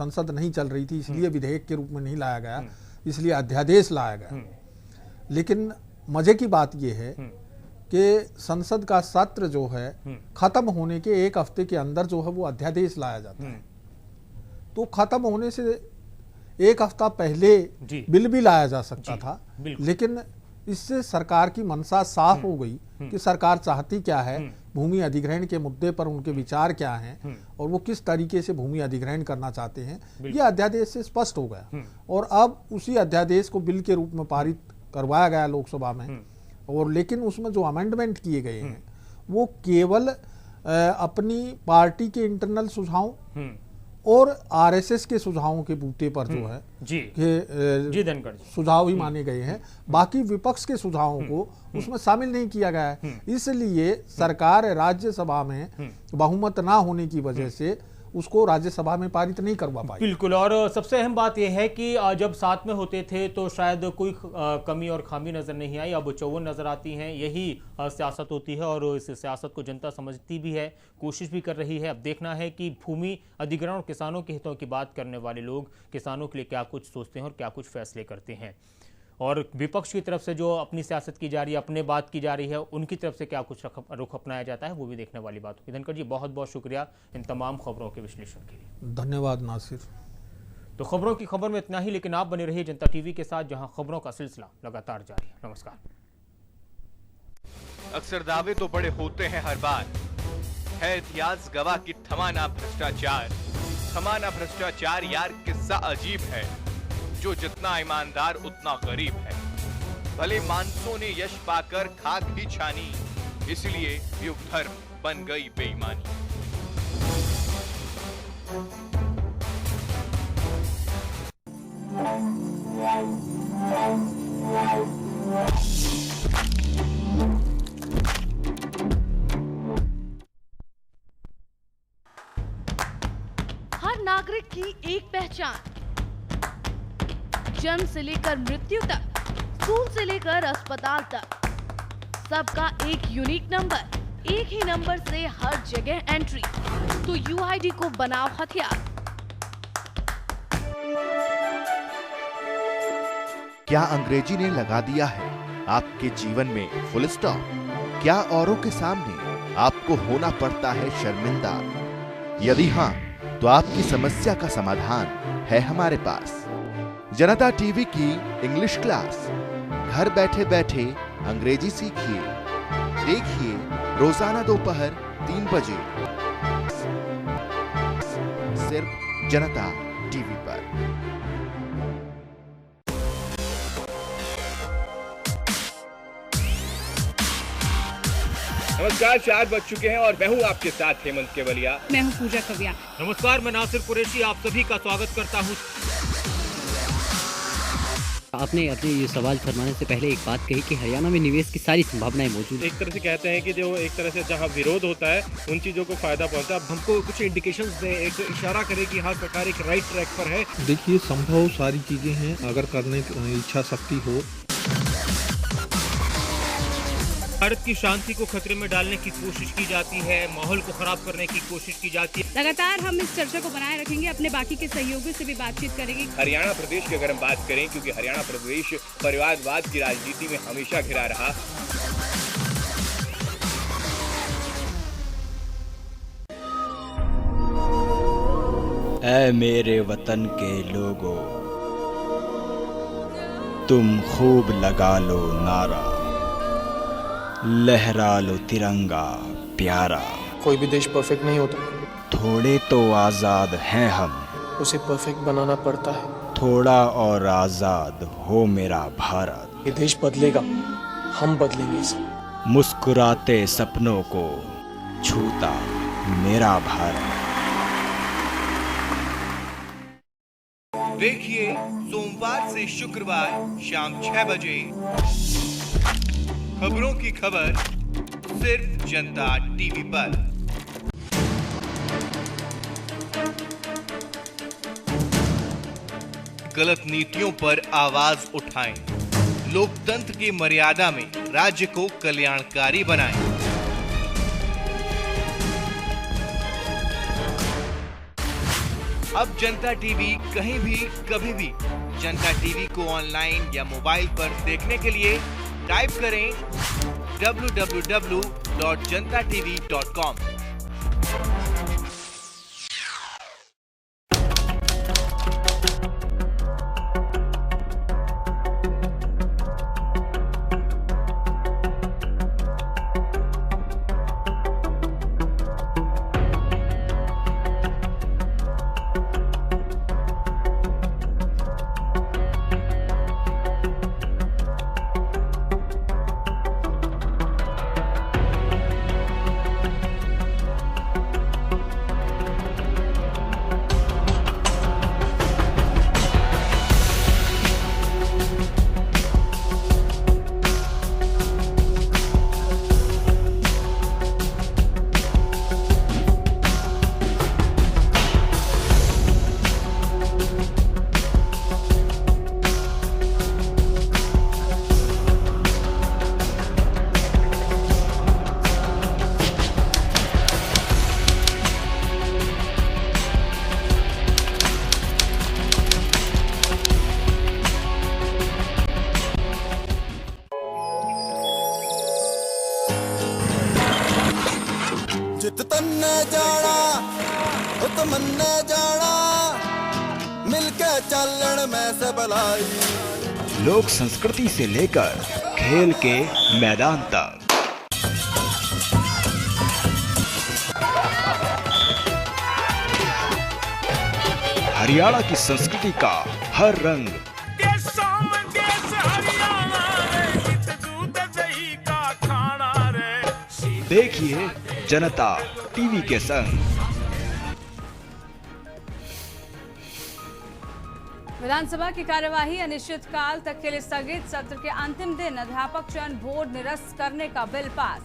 संसद नहीं चल रही थी, इसलिए विधेयक के रूप में नहीं लाया गया, इसलिए अध्यादेश लाया गया। लेकिन मजे की बात यह है कि संसद का सत्र जो है खत्म होने के 1 हफ्ते के अंदर जो है वो अध्यादेश लाया जाता है। तो खत्म होने से 1 हफ्ता पहले बिल भी लाया जा सकता था, लेकिन इससे सरकार की मंशा साफ हो गई कि सरकार चाहती क्या है, भूमि अधिग्रहण के मुद्दे पर उनके विचार क्या हैं और वो किस तरीके से भूमि अधिग्रहण करना चाहते हैं, ये अध्यादेश से स्पष्ट हो गया। और अब उसी अध्यादेश को बिल के रूप में पारित करवाया गया लोकसभा में। और लेकिन उसमें जो अमेंडमेंट किए गए हैं वो केवल अपनी पार्टी के इंटरनल सुझाव और आरएसएस के सुझावों के बूते पर जो है जी धनखड़ सुझाव ही माने गए हैं, बाकी विपक्ष के सुझावों को उसमें शामिल नहीं किया गया है। इसलिए सरकार राज्यसभा में बहुमत ना होने की वजह से उसको राज्यसभा में पारित नहीं करवा पाई। बिल्कुल, और सबसे अहम बात यह है कि जब साथ में होते थे तो शायद कोई कमी और खामी नजर नहीं आई, अब 54 नजर आती हैं। यही सियासत होती है और इस सियासत को जनता समझती भी है, कोशिश भी कर रही है। अब देखना है कि भूमि अधिग्रहण और किसानों के हितों की बात करने वाले लोग किसानों के लिए क्या कुछ सोचते हैं और क्या कुछ फैसले करते हैं, और विपक्ष की तरफ से जो अपनी सियासत की जा रही है, अपने बात की जा रही है, उनकी तरफ से क्या कुछ रुख अपनाया जाता है, वो भी देखने वाली बात होगी। धनखड़ जी, बहुत बहुत शुक्रिया इन तमाम खबरों के विश्लेषण के लिए। धन्यवाद नासिर। तो खबरों की खबर में इतना ही, लेकिन आप बने रहिए जनता टीवी के साथ, जहां खबरों का सिलसिला लगातार जारी है। नमस्कार। अक्सर दावे तो बड़े होते हैं हर बार, है इतिहास गवाह की थमाना भ्रष्टाचार। थमाना भ्रष्टाचार यार किस्सा अजीब है, जो जितना ईमानदार उतना गरीब है। भले मानसों ने यश पाकर खाक भी छानी, इसलिए युग धर्म बन गई बेईमानी। हर नागरिक की एक पहचान, जन्म से लेकर मृत्यु तक, स्कूल से लेकर अस्पताल तक, सबका एक यूनिक नंबर। एक ही नंबर से हर जगह एंट्री, तो यूआईडी को बनाओ हथियार। क्या अंग्रेजी ने लगा दिया है आपके जीवन में फुल स्टॉप? क्या औरों के सामने आपको होना पड़ता है शर्मिंदा? यदि हाँ, तो आपकी समस्या का समाधान है हमारे पास। जनता टीवी की इंग्लिश क्लास। घर बैठे बैठे अंग्रेजी सीखिए। देखिए रोजाना दोपहर 3 बजे सिर्फ जनता टीवी पर। नमस्कार, 4 बज चुके हैं और मैं हूँ आपके साथ हेमंत केवलिया। मैं हूँ पूजा कव्या। नमस्कार, मैं नासिर कुरैशी आप सभी का स्वागत करता हूँ। आपने अपने ये सवाल फरमाने से पहले एक बात कही कि हरियाणा में निवेश की सारी संभावनाएं मौजूद हैं। एक तरह से कहते हैं कि जो एक तरह से जहां विरोध होता है उन चीजों को फायदा पहुंचता है। हमको कुछ इंडिकेशंस दे, एक इशारा करे कि हाँ सरकार एक राइट ट्रैक पर है। देखिए, संभव सारी चीजें हैं अगर करने की इच्छा शक्ति हो। भारत की शांति को खतरे में डालने की कोशिश की जाती है, माहौल को खराब करने की कोशिश की जाती है। लगातार हम इस चर्चा को बनाए रखेंगे, अपने बाकी के सहयोगियों से भी बातचीत करेंगे। हरियाणा प्रदेश की अगर हम बात करें, क्योंकि हरियाणा प्रदेश परिवारवाद की राजनीति में हमेशा घिरा रहा। ऐ मेरे वतन के लोगों, तुम खूब लगा लो नारा, लहरा लो तिरंगा प्यारा। कोई भी देश परफेक्ट नहीं होता, थोड़े तो आजाद हैं हम, उसे परफेक्ट बनाना पड़ता है। थोड़ा और आजाद हो मेरा भारत। ये देश बदलेगा, हम बदलेंगे इसे। मुस्कुराते सपनों को छूता मेरा भारत। देखिए सोमवार से शुक्रवार शाम 6 बजे खबरों की खबर सिर्फ जनता टीवी पर। गलत नीतियों पर आवाज उठाएं, लोकतंत्र की मर्यादा में राज्य को कल्याणकारी बनाएं। अब जनता टीवी कहीं भी कभी भी जनता टीवी को ऑनलाइन या मोबाइल पर देखने के लिए टाइप करें www.jantatv.com। लोक संस्कृति से लेकर खेल के मैदान तक, हरियाणा की संस्कृति का हर रंग देखिए जनता टीवी के संग। विधानसभा की कार्यवाही अनिश्चितकाल तक के लिए स्थगित। सत्र के अंतिम दिन अध्यापक चयन बोर्ड निरस्त करने का बिल पास।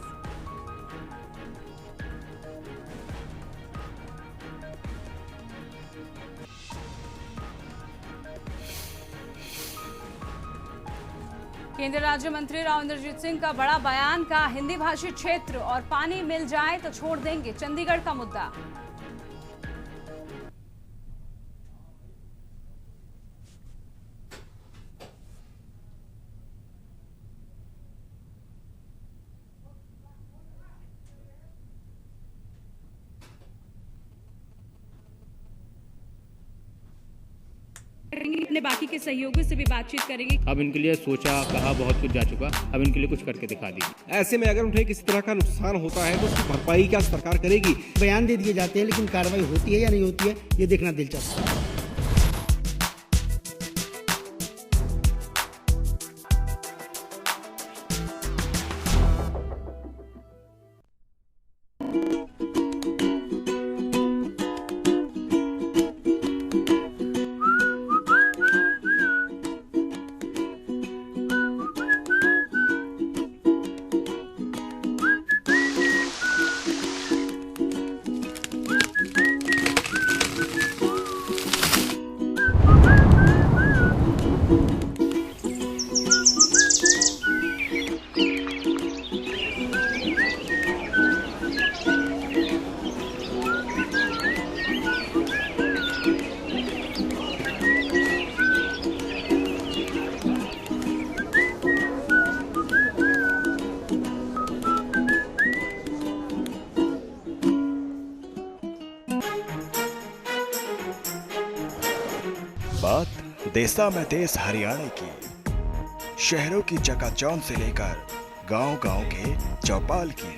केंद्रीय राज्य मंत्री राव इंद्रजीत सिंह का बड़ा बयान, का हिंदी भाषी क्षेत्र और पानी मिल जाए तो छोड़ देंगे चंडीगढ़ का मुद्दा। अपने बाकी के सहयोगियों से भी बातचीत करेंगे। अब इनके लिए सोचा कहा बहुत कुछ जा चुका, अब इनके लिए कुछ करके दिखा दीजिए। ऐसे में अगर उन्हें किसी तरह का नुकसान होता है तो उसकी भरपाई क्या सरकार करेगी? बयान दे दिए जाते हैं लेकिन कार्रवाई होती है या नहीं होती है ये देखना दिलचस्प है। बात देसा में देश हरियाणा की, शहरों की चकाचौंध से लेकर गांव-गांव के चौपाल की,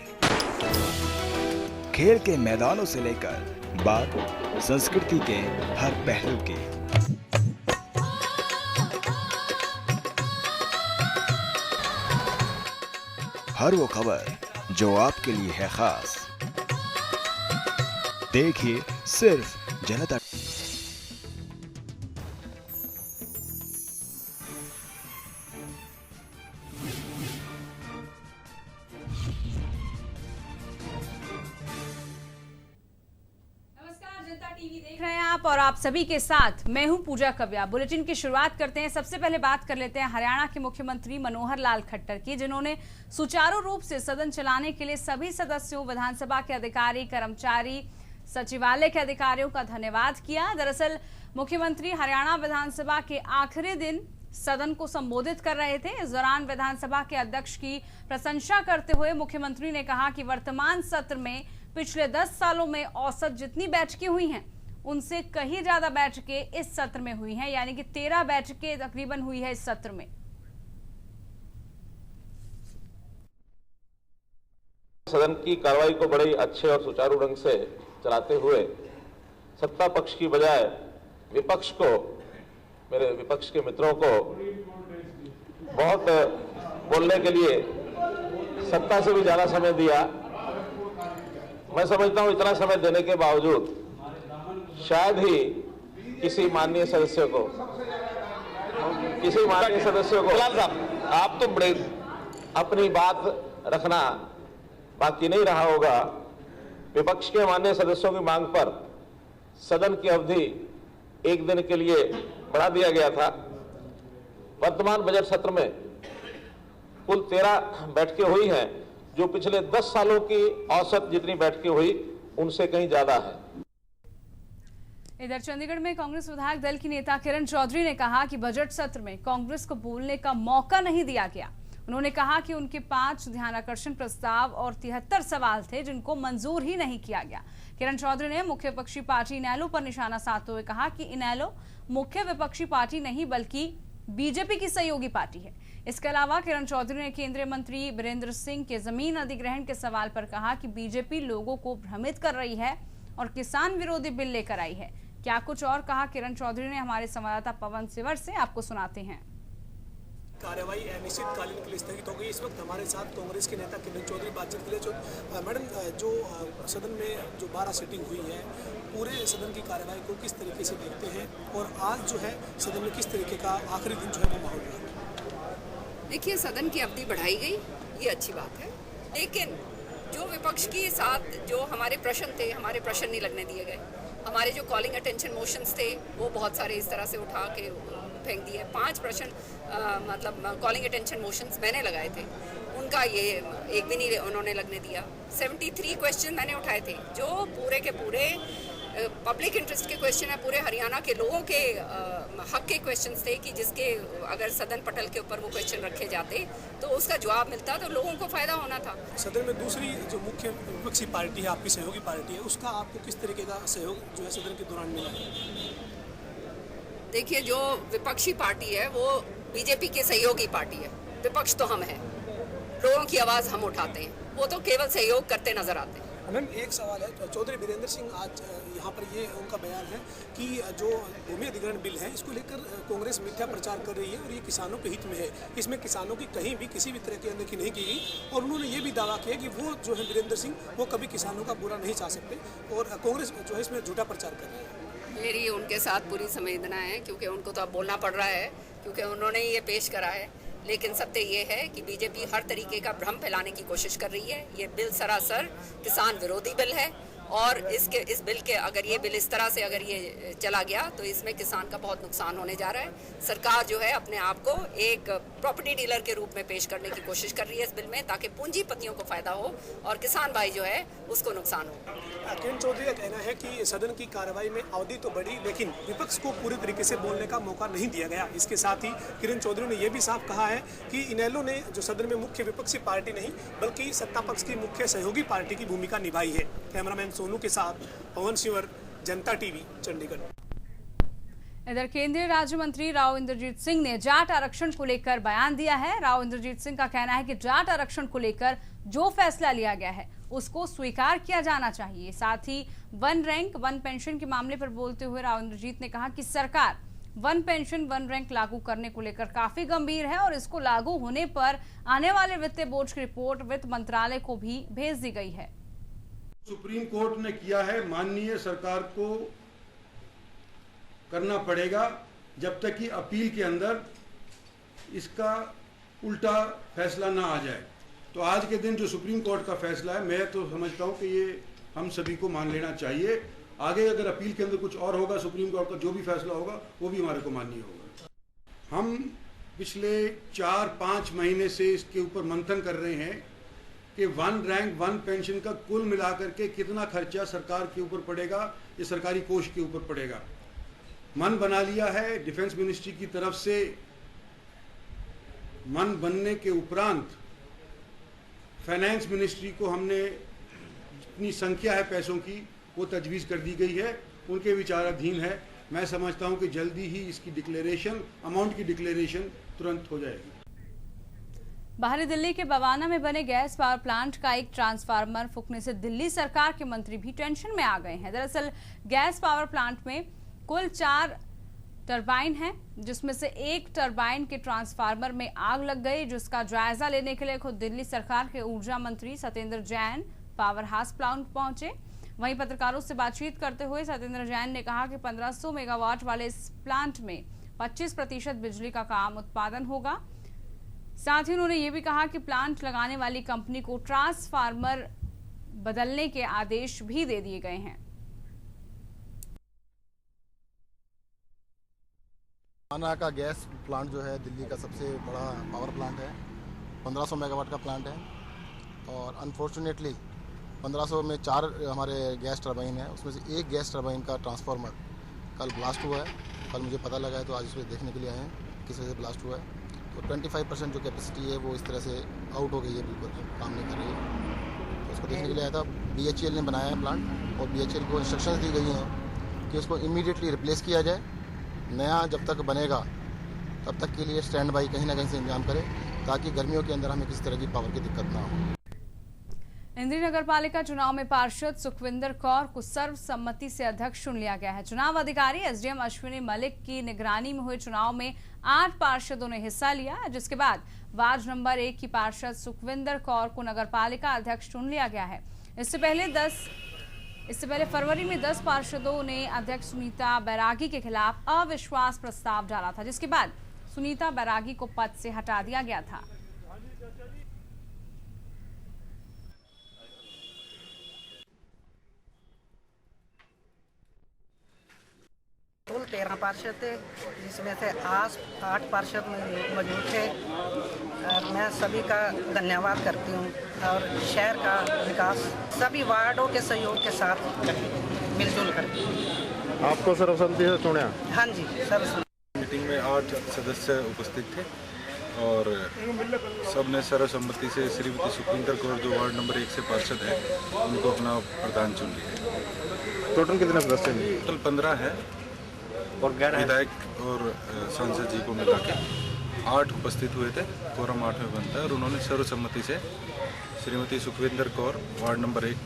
खेल के मैदानों से लेकर बात संस्कृति के हर पहलू की। हर वो खबर जो आपके लिए है खास, देखिए सिर्फ जनता। और आप सभी के साथ मैं हूं पूजा कव्या। बुलेटिन की शुरुआत करते हैं। सबसे पहले बात कर लेते हैं हरियाणा के मुख्यमंत्री मनोहर लाल खट्टर की, जिन्होंने सुचारू रूप से सदन चलाने के लिए सभी सदस्यों, विधानसभा के अधिकारी, कर्मचारी, सचिवालय के अधिकारियों का धन्यवाद किया। दरअसल मुख्यमंत्री हरियाणा विधानसभा के आखिरी दिन सदन को संबोधित कर रहे थे। इस दौरान विधानसभा के अध्यक्ष की प्रशंसा करते हुए मुख्यमंत्री ने कहा कि वर्तमान सत्र में पिछले 10 सालों में औसत जितनी बैठकें हुई हैं उनसे कहीं ज्यादा बैठकें इस सत्र में हुई हैं, यानी कि 13 बैठकें तकरीबन हुई है इस सत्र में। सदन की कार्रवाई को बड़े अच्छे और सुचारू ढंग से चलाते हुए सत्ता पक्ष की बजाय विपक्ष को, मेरे विपक्ष के मित्रों को बहुत बोलने के लिए सत्ता से भी ज्यादा समय दिया। मैं समझता हूं इतना समय देने के बावजूद शायद ही किसी माननीय सदस्य को आप तो बड़े अपनी बात रखना बाकी नहीं रहा होगा। विपक्ष के माननीय सदस्यों की मांग पर सदन की अवधि एक दिन के लिए बढ़ा दिया गया था। वर्तमान बजट सत्र में कुल 13 बैठकें हुई हैं, जो पिछले 10 सालों की औसत जितनी बैठकें हुई उनसे कहीं ज्यादा है। इधर चंडीगढ़ में कांग्रेस विधायक दल की नेता किरण चौधरी ने कहा कि बजट सत्र में कांग्रेस को बोलने का मौका नहीं दिया गया। उन्होंने कहा कि उनके 5 ध्यानाकर्षण प्रस्ताव और 73 सवाल थे जिनको मंजूर ही नहीं किया गया। किरण चौधरी ने मुख्य विपक्षी पार्टी इनेलो पर निशाना साधते हुए कहा कि इनेलो मुख्य विपक्षी पार्टी नहीं बल्कि बीजेपी की सहयोगी पार्टी है। इसके अलावा किरण चौधरी ने केंद्रीय मंत्री वीरेंद्र सिंह के जमीन अधिग्रहण के सवाल पर कहा कि बीजेपी लोगों को भ्रमित कर रही है और किसान विरोधी बिल लेकर आई है। क्या कुछ और कहा किरण चौधरी ने, हमारे संवाददाता पवन सिवर से आपको सुनाते हैं। कार्यवाही अनिश्चितकालीन के लिए स्थगित हो गई। इस वक्त हमारे साथ कांग्रेस के नेता किरण चौधरी बातचीत के लिए। मैडम, जो सदन में जो 12 सीटिंग हुई है, पूरे सदन की कार्यवाही को किस तरीके से देखते हैं और आज जो है सदन में किस तरीके का आखिरी दिन जो है वो माहौल है? देखिए, सदन की अवधि बढ़ाई गई, ये अच्छी बात है, लेकिन जो विपक्ष के साथ जो हमारे प्रश्न थे, हमारे प्रश्न नहीं लगने दिए गए। हमारे जो कॉलिंग अटेंशन मोशंस थे वो बहुत सारे इस तरह से उठा के फेंक दिए। 5 प्रश्न मतलब कॉलिंग अटेंशन मोशंस मैंने लगाए थे, उनका ये एक भी नहीं उन्होंने लगने दिया। 73 क्वेश्चन मैंने उठाए थे जो पूरे के पूरे पब्लिक इंटरेस्ट के क्वेश्चन है, पूरे हरियाणा के लोगों के हक के क्वेश्चंस थे कि जिसके अगर सदन पटल के ऊपर वो क्वेश्चन रखे जाते तो उसका जवाब मिलता तो लोगों को फायदा होना था। सदन में दूसरी जो मुख्य विपक्षी पार्टी है, आपकी सहयोगी पार्टी है, उसका आपको किस तरीके का सहयोग जो है सदन के दौरान मिला है? देखिए, जो विपक्षी पार्टी है वो बीजेपी के सहयोगी पार्टी है, विपक्ष तो हम हैं, लोगों की आवाज़ हम उठाते हैं, वो तो केवल सहयोग करते नजर आते हैं। मैम, एक सवाल है, चौधरी वीरेंद्र सिंह आज यहाँ पर ये उनका बयान है कि जो भूमि अधिग्रहण बिल है इसको लेकर कांग्रेस मिथ्या प्रचार कर रही है और ये किसानों के हित में है, इसमें किसानों की कहीं भी किसी भी तरह की अनदेखी नहीं की गई। और उन्होंने ये भी दावा किया कि वो जो है वीरेंद्र सिंह वो कभी किसानों का बुरा नहीं चाह सकते और कांग्रेस जो है इसमें झूठा प्रचार कर रही है। मेरी उनके साथ पूरी संवेदना है, क्योंकि उनको तो अब बोलना पड़ रहा है क्योंकि उन्होंने ये पेश करा है। लेकिन सत्य ये है कि बीजेपी हर तरीके का भ्रम फैलाने की कोशिश कर रही है। ये बिल सरासर किसान विरोधी बिल है और इस बिल के अगर ये बिल इस तरह से अगर ये चला गया तो इसमें किसान का बहुत नुकसान होने जा रहा है। सरकार जो है अपने आप को एक प्रॉपर्टी डीलर के रूप में पेश करने की कोशिश कर रही है इस बिल में, ताकि पूंजीपतियों को फायदा हो और किसान भाई जो है उसको नुकसान हो। किरण चौधरी का कहना है कि सदन की कार्रवाई में अवधि तो बढ़ी लेकिन विपक्ष को पूरे तरीके से बोलने का मौका नहीं दिया गया। इसके साथ ही किरण चौधरी ने यह भी साफ कहा है कि इनेलो ने जो सदन में मुख्य विपक्षी पार्टी नहीं बल्कि सत्ता पक्ष की मुख्य सहयोगी पार्टी की भूमिका निभाई है। कैमरामैन सोनू के साथ पवन सिवर, जनता टीवी, चंडीगढ़। इधर केंद्रीय राज्य मंत्री राव इंद्रजीत सिंह ने जाट आरक्षण को लेकर बयान दिया है। राव इंद्रजीत सिंह का कहना है कि जाट आरक्षण को लेकर जो फैसला लिया गया है उसको स्वीकार किया जाना चाहिए। साथ ही वन रैंक वन पेंशन के मामले पर बोलते हुए राव इंद्रजीत ने कहा कि सरकार वन पेंशन वन रैंक लागू करने को लेकर काफी गंभीर है और इसको लागू होने पर आने वाले वित्तीय बोर्ड की रिपोर्ट वित्त मंत्रालय को भी भेज दी गई है। सुप्रीम कोर्ट ने किया है, माननीय सरकार को करना पड़ेगा जब तक कि अपील के अंदर इसका उल्टा फैसला ना आ जाए। तो आज के दिन जो सुप्रीम कोर्ट का फैसला है, मैं तो समझता हूं कि ये हम सभी को मान लेना चाहिए। आगे अगर अपील के अंदर कुछ और होगा, सुप्रीम कोर्ट का जो भी फैसला होगा वो भी हमारे को माननीय होगा। हम पिछले 4-5 महीने से इसके ऊपर मंथन कर रहे हैं कि 1 रैंक 1 पेंशन का कुल मिलाकर के कितना खर्चा सरकार के ऊपर पड़ेगा, ये सरकारी कोष के ऊपर पड़ेगा। मन बना लिया है डिफेंस मिनिस्ट्री की तरफ से। मन बनने के उपरांत फाइनेंस मिनिस्ट्री को हमने जितनी संख्या है पैसों की वो तजवीज़ कर दी गई है, उनके विचाराधीन है। मैं समझता हूं कि जल्दी ही इसकी डिक्लेरेशन, अमाउंट की डिक्लेरेशन तुरंत हो जाएगी। बाहरी दिल्ली के बवाना में बने गैस पावर प्लांट का एक ट्रांसफार्मर फूंकने से दिल्ली सरकार के मंत्री भी टेंशन में आ गए हैं। दरअसल गैस पावर प्लांट में कुल 4 टरबाइन हैं, जिसमें से एक टरबाइन के ट्रांसफार्मर में आग लग गई, जिसका जायजा लेने के लिए खुद दिल्ली सरकार के ऊर्जा मंत्री Satyendra Jain power house plant पहुंचे। वहीं पत्रकारों से बातचीत करते हुए सत्येंद्र जैन ने कहा कि 1500 मेगावाट वाले इस प्लांट में 25% बिजली का काम उत्पादन होगा। साथ ही उन्होंने ये भी कहा कि प्लांट लगाने वाली कंपनी को ट्रांसफार्मर बदलने के आदेश भी दे दिए गए हैं। बवाना का गैस प्लांट जो है दिल्ली का सबसे बड़ा पावर प्लांट है, 1500 मेगावाट का प्लांट है और अनफॉर्चुनेटली 1500 में 4 हमारे गैस टरबाइन है, उसमें से एक गैस टरबाइन का ट्रांसफार्मर कल ब्लास्ट हुआ है। कल मुझे पता लगा है तो आज उसे देखने के लिए आए हैं किस वजह से ब्लास्ट हुआ है। तो 25% जो कैपेसिटी है वो इस तरह से आउट हो गई है, बिल्कुल काम नहीं कर रही है। तो उसको देखने के लिए आया था। BHEL ने बनाया है प्लांट और BHEL को इंस्ट्रक्शंस दी गई हैं कि उसको इमीडिएटली रिप्लेस किया जाए। नया जब तक बनेगा तब तक के लिए स्टैंड बाई कहीं ना कहीं से इंतजाम करें ताकि गर्मियों के अंदर हमें किसी तरह की पावर की दिक्कत ना हो। इंद्री नगर पालिका चुनाव में पार्षद सुखविंदर कौर को सर्वसम्मति से अध्यक्ष चुन लिया गया है। चुनाव अधिकारी SDM अश्विनी मलिक की निगरानी में हुए चुनाव में 8 पार्षदों ने हिस्सा लिया, जिसके बाद वार्ड नंबर 1 की पार्षद सुखविंदर कौर को नगर पालिका अध्यक्ष चुन लिया गया है। इससे पहले फरवरी में 10 पार्षदों ने अध्यक्ष सुनीता बैरागी के खिलाफ अविश्वास प्रस्ताव डाला था, जिसके बाद सुनीता बैरागी को पद से हटा दिया गया था। कुल 13 पार्षद थे, जिसमें से 8 पार्षद मौजूद थे। मैं सभी का धन्यवाद करती हूँ और शहर का विकास सभी वार्डों के सहयोग के साथ मिलजुल कर। आपको सर्वसम्मति से चुना? हाँ जी, सर्वसम्मति। मीटिंग में 8 सदस्य उपस्थित थे और सबने सर्वसम्मति से श्रीमती सुखविंदर कौर जो वार्ड नंबर 1 से पार्षद है उनको अपना प्रधान चुन लिया। टोटल कितने सदस्य हैं? टोटल 15 है और विधायक और सांसद जी को मिला के 8 उपस्थित हुए थे। कोरम 8 में बनता है और उन्होंने सर्वसम्मति से श्रीमती सुखविंदर कौर वार्ड नंबर 1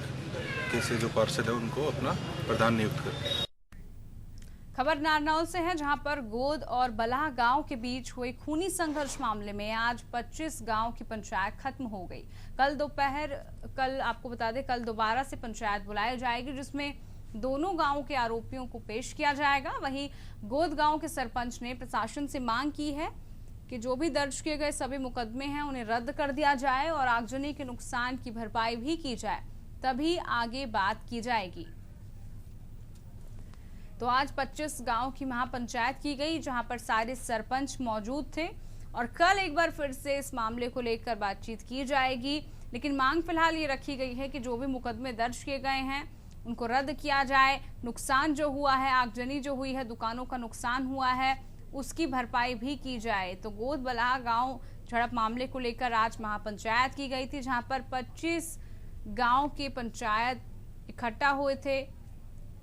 के से जो पार्षद है उनको अपना प्रधान नियुक्त कर दिया। खबर नारनौल से है, जहां पर गोद और बलाह गांव के बीच हुए खूनी संघर्ष मामले में आज 25 गांव की पंचायत खत्म हो गई। कल आपको बता दें, कल दोबारा से पंचायत बुलाई जाएगी, जिसमें दोनों गांवों के आरोपियों को पेश किया जाएगा। वहीं गोद गांव के सरपंच ने प्रशासन से मांग की है कि जो भी दर्ज किए गए सभी मुकदमे हैं उन्हें रद्द कर दिया जाए और आगजनी के नुकसान की भरपाई भी की जाए, तभी आगे बात की जाएगी। तो आज 25 गांव की महापंचायत की गई, जहां पर सारे सरपंच मौजूद थे और कल एक बार फिर से इस मामले को लेकर बातचीत की जाएगी। लेकिन मांग फिलहाल ये रखी गई है कि जो भी मुकदमे दर्ज किए गए हैं उनको रद्द किया जाए। नुकसान जो हुआ है, आगजनी जो हुई है, दुकानों का नुकसान हुआ है, उसकी भरपाई भी की जाए। तो गोद बलाह गांव झड़प मामले को लेकर आज महापंचायत की गई थी, जहां पर 25 गांव के पंचायत इकट्ठा हुए थे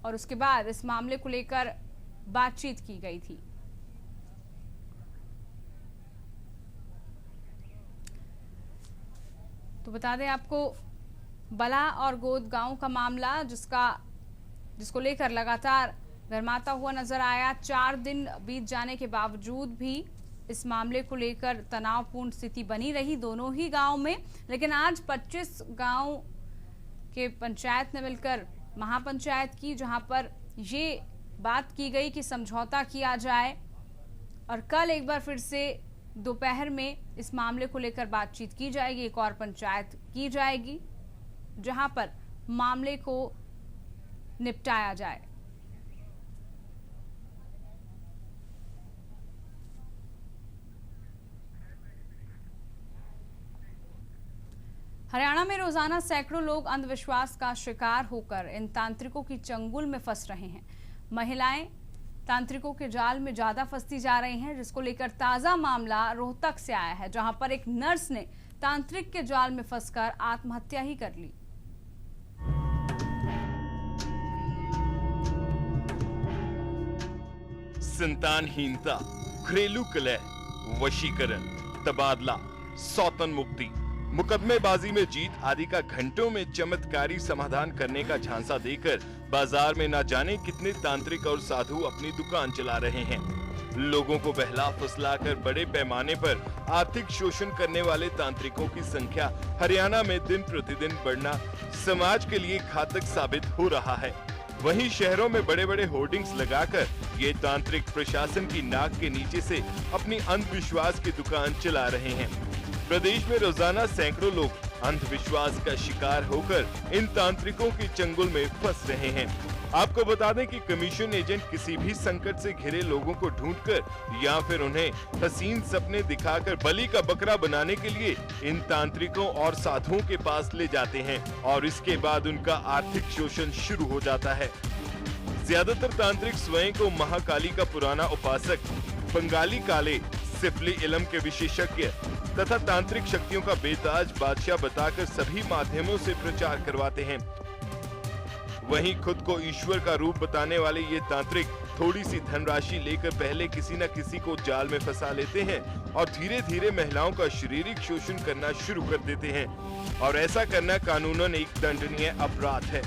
और उसके बाद इस मामले को लेकर बातचीत की गई थी। तो बता दें आपको, बलाह और गोद गांव का मामला जिसको लेकर लगातार गरमाता हुआ नजर आया। 4 दिन बीत जाने के बावजूद भी इस मामले को लेकर तनावपूर्ण स्थिति बनी रही दोनों ही गांव में। लेकिन आज 25 गांव के पंचायत ने मिलकर महापंचायत की, जहां पर ये बात की गई कि समझौता किया जाए और कल एक बार फिर से दोपहर में इस मामले को लेकर बातचीत की जाएगी। एक और पंचायत की जाएगी जहां पर मामले को निपटाया जाए। हरियाणा में रोजाना सैकड़ों लोग अंधविश्वास का शिकार होकर इन तांत्रिकों की चंगुल में फंस रहे हैं। महिलाएं तांत्रिकों के जाल में ज्यादा फंसती जा रही हैं, जिसको लेकर ताजा मामला रोहतक से आया है, जहां पर एक नर्स ने तांत्रिक के जाल में फंसकर आत्महत्या ही कर ली। संतानहीनता, घरेलू कलह, वशीकरण, तबादला, सौतन मुक्ति, मुकदमेबाजी में जीत आदि का घंटों में चमत्कारी समाधान करने का झांसा देकर बाजार में न जाने कितने तांत्रिक और साधु अपनी दुकान चला रहे हैं। लोगों को बहला फुसलाकर बड़े पैमाने पर आर्थिक शोषण करने वाले तांत्रिकों की संख्या हरियाणा में दिन प्रतिदिन बढ़ना समाज के लिए घातक साबित हो रहा है। वहीं शहरों में बड़े बड़े होर्डिंग्स लगाकर ये तांत्रिक प्रशासन की नाक के नीचे से अपनी अंधविश्वास की दुकान चला रहे हैं। प्रदेश में रोजाना सैकड़ों लोग अंधविश्वास का शिकार होकर इन तांत्रिकों की चंगुल में फंस रहे हैं। आपको बता दें कि कमीशन एजेंट किसी भी संकट से घिरे लोगों को ढूंढकर या फिर उन्हें हसीन सपने दिखाकर बलि का बकरा बनाने के लिए इन तांत्रिकों और साधुओं के पास ले जाते हैं और इसके बाद उनका आर्थिक शोषण शुरू हो जाता है। ज्यादातर तांत्रिक स्वयं को महाकाली का पुराना उपासक, बंगाली काले, सिफली इलम के विशेषज्ञ तथा तांत्रिक शक्तियों का बेताज बादशाह बताकर सभी माध्यमों से प्रचार करवाते हैं। वहीं खुद को ईश्वर का रूप बताने वाले ये तांत्रिक थोड़ी सी धनराशि लेकर पहले किसी न किसी को जाल में फंसा लेते हैं और धीरे धीरे महिलाओं का शारीरिक शोषण करना शुरू कर देते हैं और ऐसा करना कानूनन एक दंडनीय अपराध है।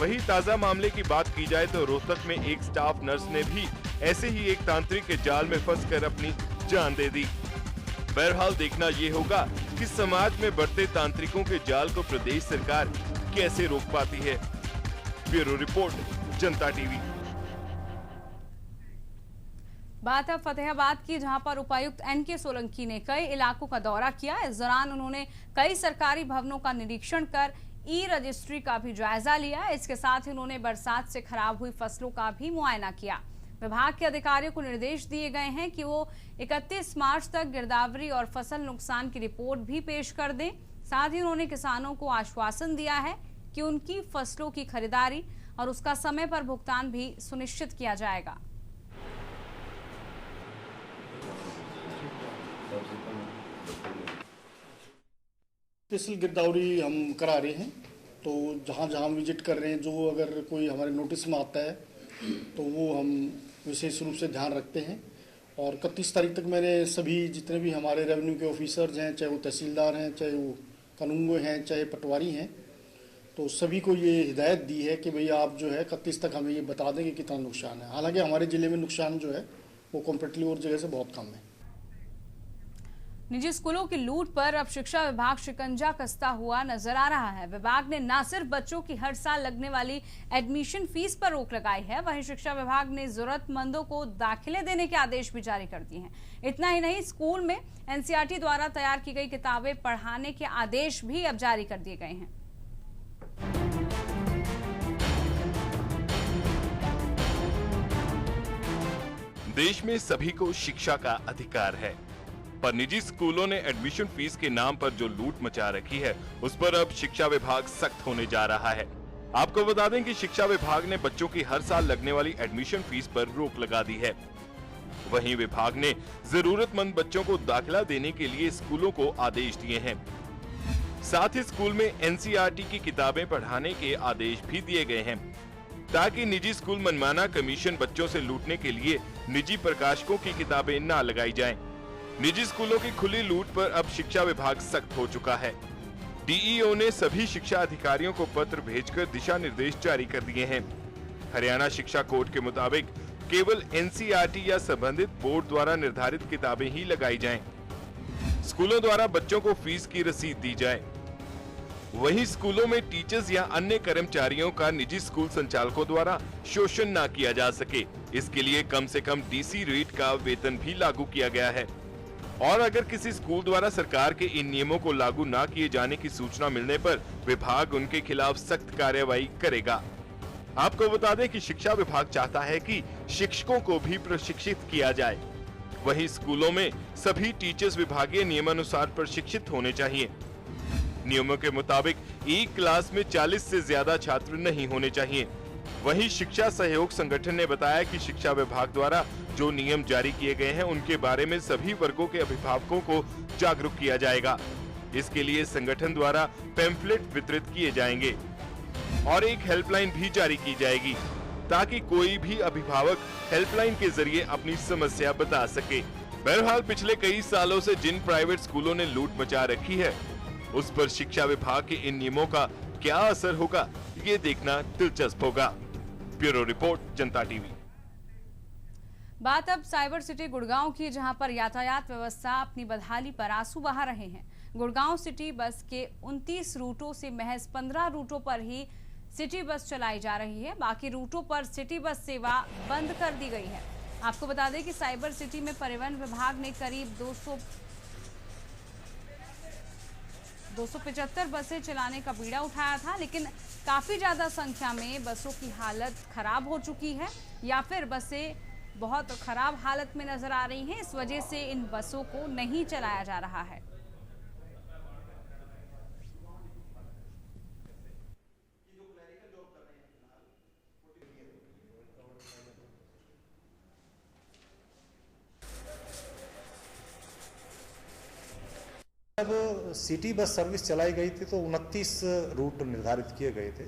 वहीं ताजा मामले की बात की जाए तो रोहतक में एक स्टाफ नर्स ने भी ऐसे ही एक तांत्रिक के जाल में फंसकर अपनी जान दे दी। बहरहाल देखना ये होगा कि समाज में बढ़ते तांत्रिकों के जाल को प्रदेश सरकार कैसे रोक पाती है। ब्यूरो रिपोर्ट, जनता टीवी। बात है फतेहाबाद की, जहां पर उपायुक्त एनके सोलंकी ने कई इलाकों का दौरा किया। इस दौरान उन्होंने कई सरकारी भवनों का निरीक्षण कर ई रजिस्ट्री का भी जायजा लिया। इसके साथ ही उन्होंने बरसात से खराब हुई फसलों का भी मुआयना किया। विभाग के अधिकारियों को निर्देश दिए गए हैं कि वो 31 मार्च तक गिरदावरी और फसल नुकसान की रिपोर्ट भी पेश कर दें। साथ ही उन्होंने किसानों को आश्वासन दिया है कि उनकी फसलों की खरीदारी और उसका समय पर भुगतान भी सुनिश्चित किया जाएगा। स्पेशल गिरदावरी हम करा रहे हैं, तो जहाँ जहाँ विजिट कर रहे हैं, जो अगर कोई हमारे नोटिस में आता है तो वो हम विशेष रूप से ध्यान रखते हैं। और 31 तारीख तक मैंने सभी जितने भी हमारे रेवेन्यू के ऑफिसर्स हैं, चाहे वो तहसीलदार हैं, चाहे वो कानूनगो हैं, चाहे पटवारी हैं, तो सभी को ये हिदायत दी है कि भैया आप जो है 31 तक हमें ये बता दें कि कितना नुकसान है। हालांकि हमारे ज़िले में नुकसान जो है वो कंपेरेटिवली और जगह से बहुत कम है। निजी स्कूलों की लूट पर अब शिक्षा विभाग शिकंजा कसता हुआ नजर आ रहा है। विभाग ने न सिर्फ बच्चों की हर साल लगने वाली एडमिशन फीस पर रोक लगाई है, वहीं शिक्षा विभाग ने जरूरतमंदों को दाखिले देने के आदेश भी जारी कर दिए हैं। इतना ही नहीं, स्कूल में एनसीईआरटी द्वारा तैयार की गई किताबें पढ़ाने के आदेश भी अब जारी कर दिए गए हैं। देश में सभी को शिक्षा का अधिकार है, पर निजी स्कूलों ने एडमिशन फीस के नाम पर जो लूट मचा रखी है उस पर अब शिक्षा विभाग सख्त होने जा रहा है। आपको बता दें कि शिक्षा विभाग ने बच्चों की हर साल लगने वाली एडमिशन फीस पर रोक लगा दी है। वहीं विभाग ने जरूरतमंद बच्चों को दाखिला देने के लिए स्कूलों को आदेश दिए हैं। साथ ही स्कूल में एनसीईआरटी की किताबें पढ़ाने के आदेश भी दिए गए हैं, ताकि निजी स्कूल मनमाना कमीशन बच्चों से लूटने के लिए निजी प्रकाशकों की किताबें ना लगाई जाएं। निजी स्कूलों की खुली लूट पर अब शिक्षा विभाग सख्त हो चुका है। डीईओ ने सभी शिक्षा अधिकारियों को पत्र भेजकर दिशा निर्देश जारी कर दिए हैं। हरियाणा शिक्षा कोड के मुताबिक केवल एनसीईआरटी या संबंधित बोर्ड द्वारा निर्धारित किताबें ही लगाई जाएं। स्कूलों द्वारा बच्चों को फीस की रसीद दी जाए। वहीं स्कूलों में टीचर्स या अन्य कर्मचारियों का निजी स्कूल संचालकों द्वारा शोषण न किया जा सके, इसके लिए कम से कम डीसी रेट का वेतन भी लागू किया गया है। और अगर किसी स्कूल द्वारा सरकार के इन नियमों को लागू न किए जाने की सूचना मिलने पर विभाग उनके खिलाफ सख्त कार्रवाई करेगा। आपको बता दें कि शिक्षा विभाग चाहता है कि शिक्षकों को भी प्रशिक्षित किया जाए। वहीं स्कूलों में सभी टीचर्स विभागीय नियमानुसार प्रशिक्षित होने चाहिए। नियमों के मुताबिक एक क्लास में 40 से ज्यादा छात्र नहीं होने चाहिए। वहीं शिक्षा सहयोग संगठन ने बताया कि शिक्षा विभाग द्वारा जो नियम जारी किए गए हैं उनके बारे में सभी वर्गों के अभिभावकों को जागरूक किया जाएगा। इसके लिए संगठन द्वारा पैम्फलेट वितरित किए जाएंगे और एक हेल्पलाइन भी जारी की जाएगी ताकि कोई भी अभिभावक हेल्पलाइन के जरिए अपनी समस्या बता सके। बहरहाल पिछले कई सालों से जिन प्राइवेट स्कूलों ने लूट मचा रखी है उस पर शिक्षा विभाग के इन नियमों का क्या असर होगा, ये देखना दिलचस्प होगा। ब्यूरो रिपोर्ट, जनता टीवी। बात अब साइबर सिटी गुड़गांव की, जहां पर यातायात व्यवस्था अपनी बदहाली पर आंसू बहा रहे हैं। गुड़गांव सिटी बस के 29 रूटों से महज 15 रूटों पर ही सिटी बस चलाई जा रही है। बाकी रूटों पर सिटी बस सेवा बंद कर दी गई है। आपको बता दें कि साइबर सिटी में परिवहन विभाग ने करीब 275 बसें चलाने का बीड़ा उठाया था, लेकिन काफी ज्यादा संख्या में बसों की हालत खराब हो चुकी है या फिर बसें बहुत खराब हालत में नजर आ रही हैं। इस वजह से इन बसों को नहीं चलाया जा रहा है। जब सिटी बस सर्विस चलाई गई थी तो 29 रूट निर्धारित किए गए थे।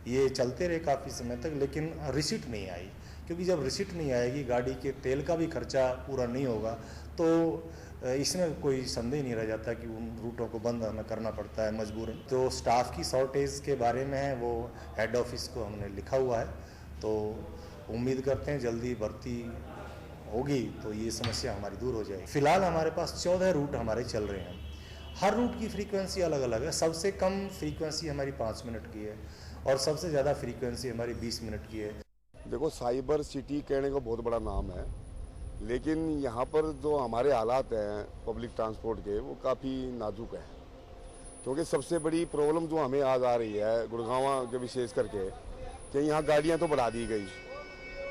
ये चलते रहे काफ़ी समय तक, लेकिन रिसीट नहीं आई, क्योंकि जब रिसीट नहीं आएगी, गाड़ी के तेल का भी खर्चा पूरा नहीं होगा, तो इसमें कोई संदेह नहीं रह जाता कि उन रूटों को बंद करना पड़ता है मजबूरन। तो स्टाफ की शॉर्टेज के बारे में है, वो हेड ऑफिस को हमने लिखा हुआ है, तो उम्मीद करते हैं जल्दी भर्ती होगी तो ये समस्या हमारी दूर हो जाएगी। फिलहाल हमारे पास 14 रूट हमारे चल रहे हैं। हर रूट की फ्रीक्वेंसी अलग अलग है। सबसे कम फ्रीक्वेंसी हमारी 5 मिनट की है और सबसे ज़्यादा फ्रीक्वेंसी हमारी 20 मिनट की है। देखो, साइबर सिटी कहने को बहुत बड़ा नाम है, लेकिन यहाँ पर जो हमारे हालात हैं पब्लिक ट्रांसपोर्ट के, वो काफ़ी नाजुक है। क्योंकि सबसे बड़ी प्रॉब्लम जो हमें आज आ रही है गुड़गांव के विशेष करके, कि यहाँ गाड़ियाँ तो बढ़ा दी गई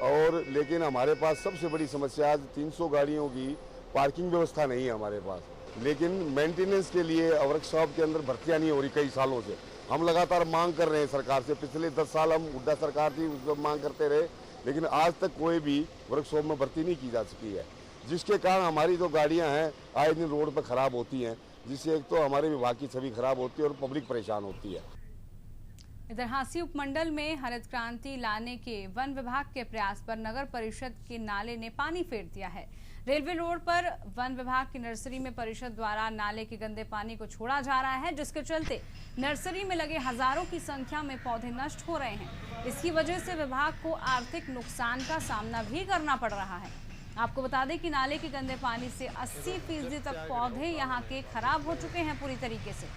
और लेकिन हमारे पास सबसे बड़ी समस्या आज 300 गाड़ियों की पार्किंग व्यवस्था नहीं है हमारे पास। लेकिन मेंटेनेंस के लिए वर्कशॉप के अंदर भर्तियां नहीं हो रही कई सालों से। हम लगातार मांग कर रहे हैं सरकार से, पिछले 10 साल हम हुड्डा सरकार थी उसको मांग करते रहे, लेकिन आज तक कोई भी वर्कशॉप में भर्ती नहीं की जा सकी है, जिसके कारण हमारी जो गाड़ियां हैं आए दिन रोड पर खराब होती हैं, जिससे एक तो हमारे विभाग की छवि खराब होती है और पब्लिक परेशान होती है। इधर हांसी उपमंडल में हरित क्रांति लाने के वन विभाग के प्रयास पर नगर परिषद के नाले ने पानी फेर दिया है। रेलवे रोड पर वन विभाग की नर्सरी में परिषद द्वारा नाले के गंदे पानी को छोड़ा जा रहा है, जिसके चलते नर्सरी में लगे हजारों की संख्या में पौधे नष्ट हो रहे हैं। इसकी वजह से विभाग को आर्थिक नुकसान का सामना भी करना पड़ रहा है। आपको बता दें कि नाले के गंदे पानी से 80% तक पौधे यहाँ के खराब हो चुके हैं पूरी तरीके से।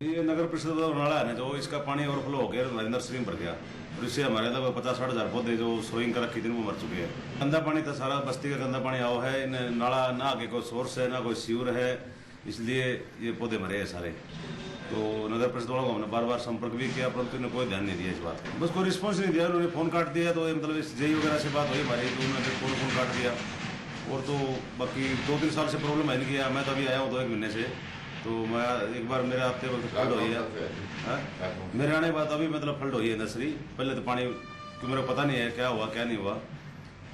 ये नगर परिषद का नाला है जो इसका पानी ओवरफ्लो हो गया, हमारी नर्सरी में भर गया और इससे हमारे लगभग 50-60 हज़ार पौधे जो सोइंग कर रखी थी वो मर चुके हैं। गंदा पानी तो सारा बस्ती का गंदा पानी आओ है, इन नाला ना आगे कोई सोर्स है ना कोई सीवर है, इसलिए ये पौधे मरे हैं सारे। तो नगर परिषद वालों को हमने बार-बार संपर्क भी किया, परंतु इन्होंने कोई ध्यान नहीं दिया इस बात पर। बस कोई रिस्पॉन्स नहीं दिया, उन्होंने फ़ोन काट दिया। तो मतलब जेई वगैरह से बात हुई हमारी, तो उन्होंने फ़ोन काट दिया। और तो बाकी 2-3 साल से प्रॉब्लम है नहीं किया। मैं तो अभी आया हूँ 2-1 महीने से, तो मैं एक बार मेरे आते वक्त फ्लड हुई है, मेरे आने के बाद अभी मतलब फ्लड हुई है नर्सरी। पहले तो पानी क्यों मेरे को पता नहीं है क्या हुआ क्या नहीं हुआ,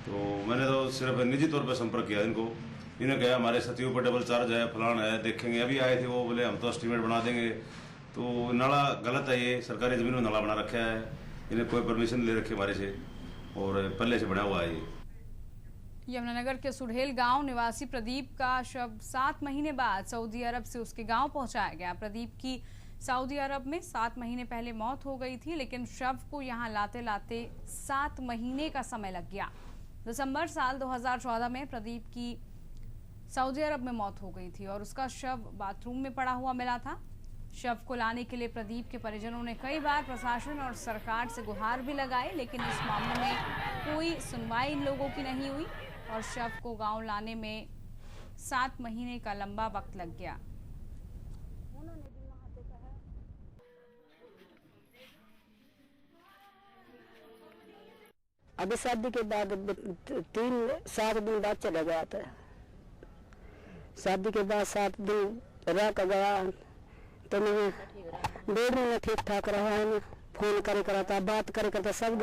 तो मैंने तो सिर्फ निजी तौर पर संपर्क किया इनको। इन्हें कहा हमारे सचिव पर डबल चार्ज है, फलान है, देखेंगे। अभी आए थे वो, बोले हम तो एस्टीमेट बना देंगे। तो नाला गलत है, ये सरकारी ज़मीन में नाला बना रखा है, इन्हें कोई परमिशन ले रखी हमारे से और पहले से बना हुआ है ये। यमुनानगर के सुढ़ेल गांव निवासी प्रदीप का शव 7 महीने बाद सऊदी अरब से उसके गांव पहुंचाया गया। प्रदीप की सऊदी अरब में 7 महीने पहले मौत हो गई थी, लेकिन शव को यहां लाते लाते 7 महीने का समय लग गया। दिसंबर साल 2014 में प्रदीप की सऊदी अरब में मौत हो गई थी और उसका शव बाथरूम में पड़ा हुआ मिला था। शव को लाने के लिए प्रदीप के परिजनों ने कई बार प्रशासन और सरकार से गुहार भी लगाए, लेकिन इस मामले में कोई सुनवाई इन लोगों की नहीं हुई और शव को गांव लाने में 7 महीने का लंबा वक्त लग गया। अभी शादी के बाद 3-7 दिन बाद चला गया था। शादी के बाद 7 दिन रह कर गया तो मैं 1.5 महीना ठीक ठाक रहा है। फोन करे करता बात करे करता सब